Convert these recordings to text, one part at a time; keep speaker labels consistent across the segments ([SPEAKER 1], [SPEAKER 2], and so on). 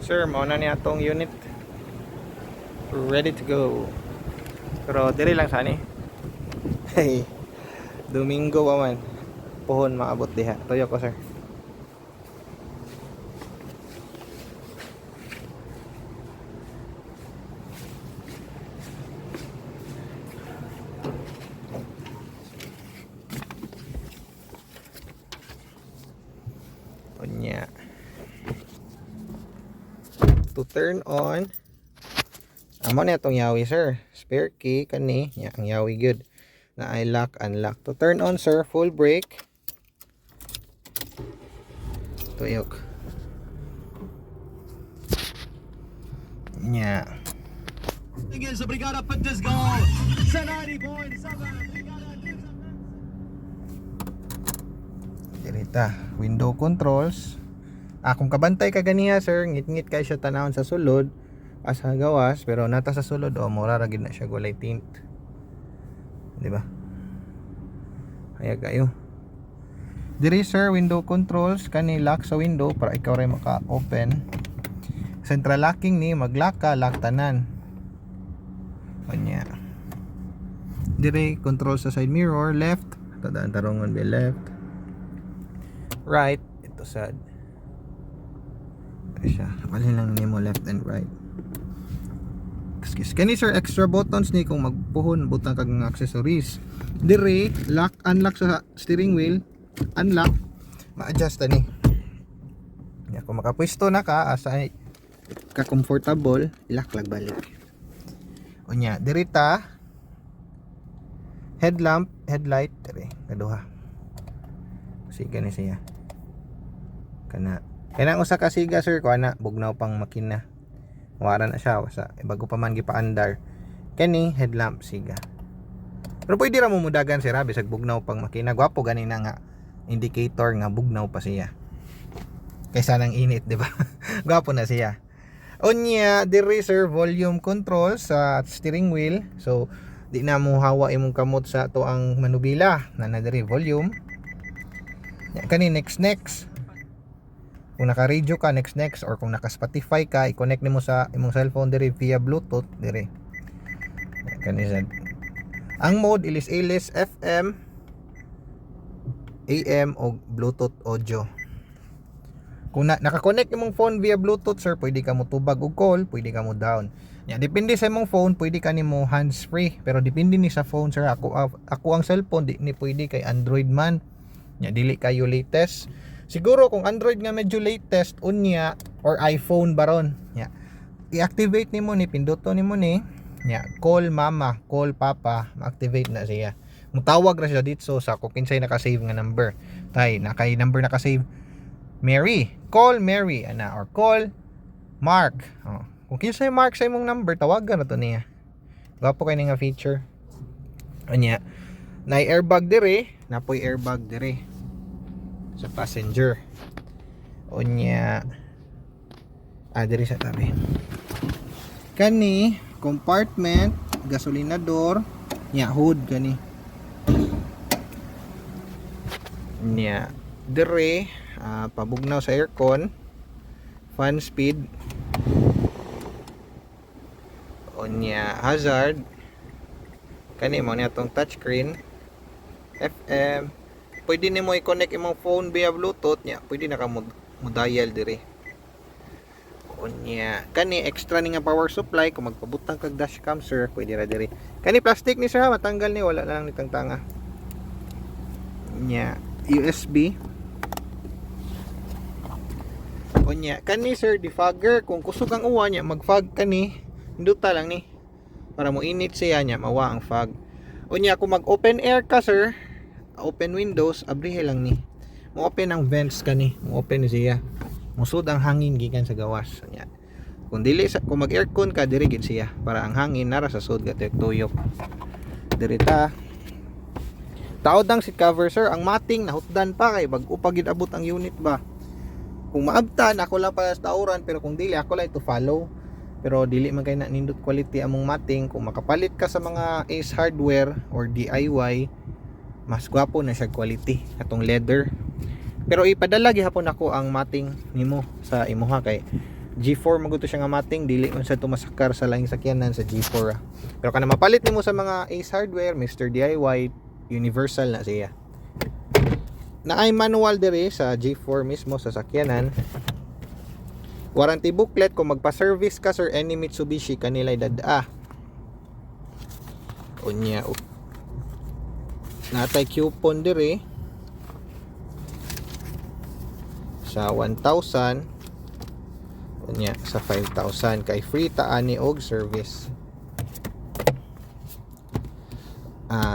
[SPEAKER 1] Sir, mauna niya atong unit. Ready to go. Pero diri lang sani. Hey, Domingo pa man. Puhon maabot diha. Toyo ko, sir. Onya. To turn on, amo na itong yawi, sir. Spare key kani, nya ang yawi good. Na I lock, unlock. To turn on, sir, full brake. Tuyok. Nya.
[SPEAKER 2] Again sa Brigada Patisgal sa 90.7 Brigada
[SPEAKER 1] Dirita, window controls. Kung kabantay ka ganiya, sir, ngit-ngit kay siya tanawon sa sulod asa gawas, pero nata sa sulod mura ra gid na siya gulay tint. Di ba? Kaya kayo. Diri, sir, window controls kani lock sa window para ikaw ray maka-open. Central locking ni mag-lock ka, lock tanan. Kanya. Diri, control sa side mirror, left, tadaan tarongon be left. Right, ito sad. Siya, alin lang nimo left and right. Excuse. Kani, sir, extra buttons ni kung magpuhon butang kag mga accessories. Dire, lock, unlock sa steering wheel, unlock, ma-adjust ani. Ya, kung makapwesto na ka asa ka comfortable, ilak lag balik. Unya, dirita headlamp, headlight, dire, kaduha. Siga ni siya. Kana kanang usa ka siga, sir, ko ana bugnaw pang makina. Wala na siya sa bago pa man gipaandar. Kani headlamp siga. Pero pwede ra mo mudagan, sir, bisag bugnaw pang makina. Gwapo gani na nga indicator nga bugnaw pa siya. Kaysa nang init, di ba? Gwapo na siya. Unya, diri, sir, volume control sa steering wheel. So di na mo hawa imong kamot sa to ang manubila na diri volume. Kani next. Kung naka-radio ka, next, or kung naka-Spotify ka, i-connect nimo sa imong cellphone diri via Bluetooth diri. Kanisa. Ang mode ilis FM, AM o Bluetooth audio. Kung naka-connect imong phone via Bluetooth, sir, pwede ka mo tubag og call, pwede ka mo down. Ya, depende sa imong phone, pwede ka nimo hands-free, pero depende ni sa phone, sir. Ako ang cellphone di ni pwede kay Android man. Ya, dili kayo latest. Siguro kung Android nga medyo latest unya or iPhone baron, ya, i-activate nimo ni pinduto nimo ni, ya, call mama, call papa, ma-activate na siya. Mutawag ra siya dito sa kung kinsay naka-save nga number. Tay, nakay number naka-save Mary, call Mary ana, or call Mark. Kung kinsay Mark sa imong number, tawagan na to niya. Gapo kay nga feature. Anya, na airbag dire, napoy airbag dire sa passenger. Unya, diri sa tabi. Kani compartment, gasolinador, nya hood kani. Nya dire, pabugnaw sa aircon, fan speed. Unya hazard. Kani mo ni atong touchscreen, FM. Pwede nimo i-connect imong phone via Bluetooth nya, pwede na ka mo dial diri. Unya, kani extra ni nga power supply kung magpabutang kag dashcam, sir, pwede ra diri. Kani plastic ni, sir, matanggal ni, wala na lang nitang tanga. Unya, USB. Unya, kani, sir, defogger. Kung kusog ang uwan nya, mag-fog kani, hinduta lang ni para mo init siya nya, mawa ang fog. Unya, kung mag-open air ka, sir, open windows, abrihe lang ni. Mo open ang vents kani, mo open siya. Musud ang hangin gikan sa gawas. Nya. Kung dili sa kung mag-aircon ka, diri gid siya para ang hangin nara sa sud gatay tuyok. Diri ta. Taod ang seat cover, sir, ang mating nahutdan pa kay bag-o pa gid abot ang unit ba. Kung maabtan ako lang pa sa tauran, pero kung dili ako lang to follow. Pero dili man kay na nindot quality among mating. Kung makapalit ka sa mga Ace Hardware or DIY, mas gwapo na siya quality atong leather. Pero ipadala gihapon ako ang mating nimo sa imuha kay G4 maguto siya nga mating, dili man sa tumasakar sa laing sakyanan sa G4 pero kana mapalit nimo sa mga Ace Hardware, Mr. DIY, universal na siya. Naay manual dire sa G4 mismo sa sakyanan. Warranty booklet kung magpa-service ka sir any Mitsubishi kanilay dadaa. Unya natay coupon dire sa 1,000 unya sa 5,000 kay free ta ani og service.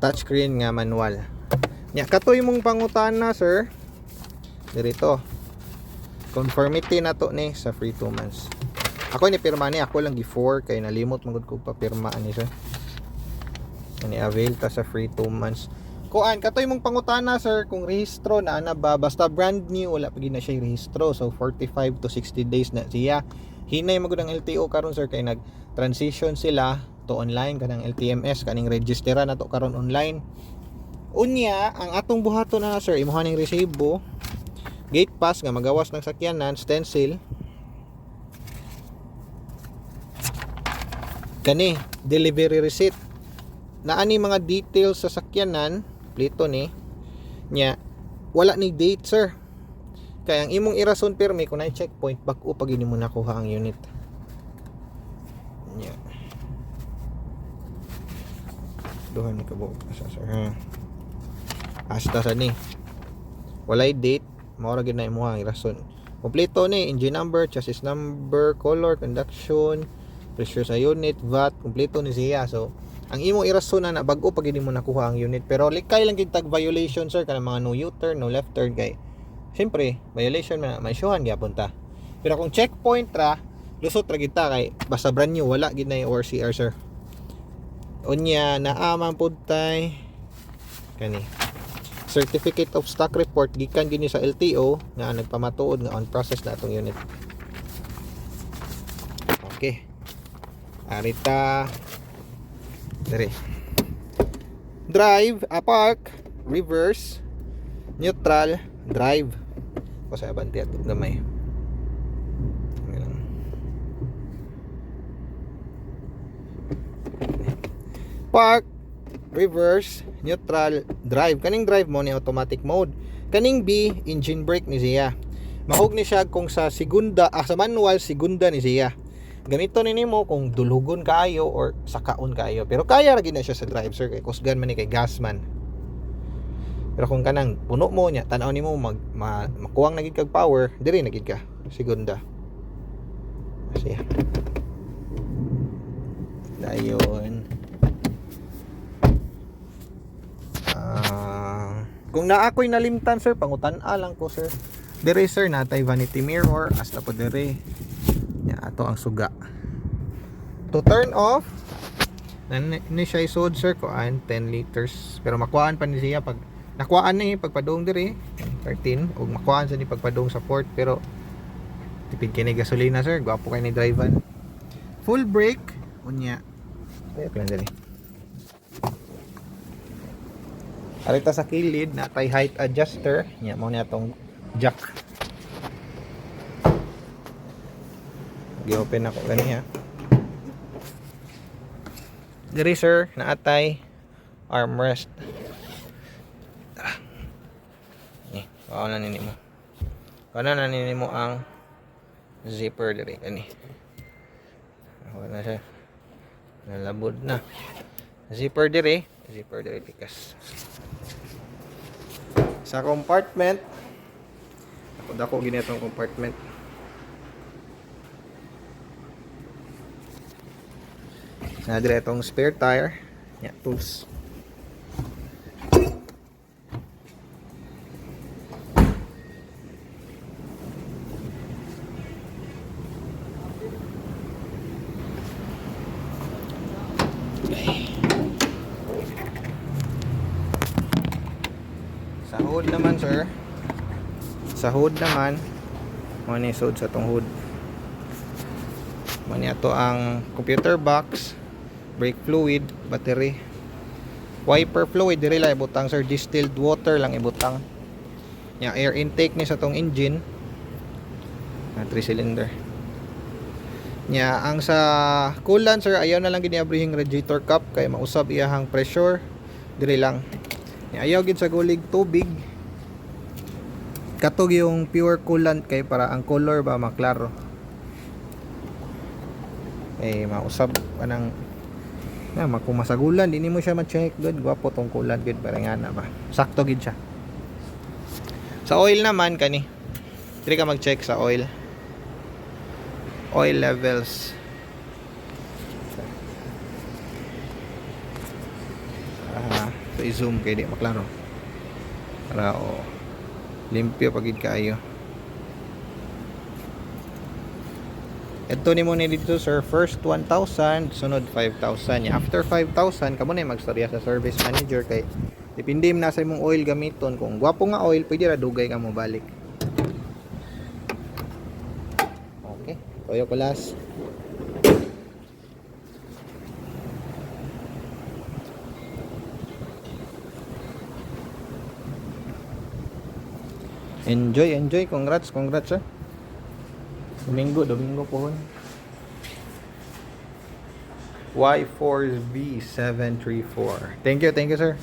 [SPEAKER 1] Touchscreen nga manual. Nya katoy mong pangutana sir. Dirito. Conformity na to ni sa free 2 months. Ako ni pirma ni ako lang gi-4 kay nalimot magud ko papirma ani sir. Ani avail ta sa free 2 months. Kuan katoy mong pangutana sir kung rehistro na ana ba, basta brand new wala pa gid na siya rehistro, so 45 to 60 days na siya. Hinay magud ang LTO karon sir kay nag transition sila to online kanang LTMS kaning registera na to karon online. Unya ang atong buhaton na sir imuha ning resibo, gate pass nga magawas ng sakyanan, stencil, kani delivery receipt na ani mga details sa sakyanan plito ni nya wala ni date sir kay ang imong irason permi kung nay checkpoint bag-o pag mo nakuha ang unit nya duhan ni kabo sa sir ha hasta sa ni walay date mao ra gyud na imong irason kompleto ni engine number, chassis number, color, conduction, pressure sa unit, VAT, kompleto ni siya. So ang imong irason na bag-o pag hindi mo nakuha ang unit pero likay lang gid tag violation sir kanang mga no U-turn, no left turn kay syempre violation man may showhan gyapon ta. Pero kung checkpoint ra lusot ra gid ta kay basta brand new wala gid na ORCR sir. Unya naaman pud tay kani certificate of stock report gikan gini sa LTO nga nagpamatuod nga on process na atong unit. Okay. Arita dire drive, park, reverse, neutral, drive o sa abanti at gamay park, reverse, neutral, drive. Kaning drive mo ni automatic mode, kaning B engine brake ni siya mahog ni siya kung sa segunda sa manual segunda ni siya. Ganito ni nimo kung dulugon kaayo or sakaon kaayo. Pero kaya ra gid na siya sa drive sir kay kusgan man ni kay gasman. Pero kung kanang puno mo nya tan-aw nimo makuwang na gid kag power, diri na gid ka segunda. Siya. Dayon. Kung naakoy nalimtan sir, pangutan-a lang ko sir. Diri sir natay vanity mirror hasta po diri. Ya, ato ang suga. To turn off, ni siya isod sir kuan 10 liters. Pero makuhaan pa ni siya pag nakuhaan ni pagpadong diri 13 ug makuhaan sa ni pagpadong sa port pero tipid kini gasolina sir, gwapo kay ni drivean. Full brake unya. Kaya plan diri. Arita sa kilid natay height adjuster, nya mo ni atong jack. I-open ako gani ha. Diri sir naatay armrest. Kauna nini mo. Kauna na nini mo ang zipper diri kani. Wala na siya. Nalabod na. Zipper diri pikas. Sa compartment ako gini atong compartment. Na dire itong spare tire, nya tools. Sa hood naman sir. Sa hood naman, mo ni sud sa tong hood. Mo ni ato ang computer box, brake fluid, battery, wiper fluid diri lang ibutang sir, distilled water lang ibutang. Yang air intake ni sa tong engine na 3 cylinder. Nya ang sa coolant sir ayaw na lang giniabrihing radiator cap kay mausab iyahang pressure diri lang. Nya ayaw gid sa gulig tubig. Katog yung pure coolant kay para ang color ba maklaro. Mausab anang kung masagulan di mo siya ma-check good gwapo tong coolant good para nga na ba. Sakto gid siya. Sa oil naman kani. Dili ka mag-check sa oil levels. So i-zoom kay di maklaro para limpyo pagid kaayo. Ito ni mo ni dito sir, first 1,000 sunod 5,000. After 5,000 kamo na magstorya sa service manager kay depende na sa imong oil gamiton. Kung gwapo nga oil pwede ra dugay ka mo balik. Okay, toyo ko last. Enjoy. Congrats sir. Domingo po. Y4V734. Thank you sir.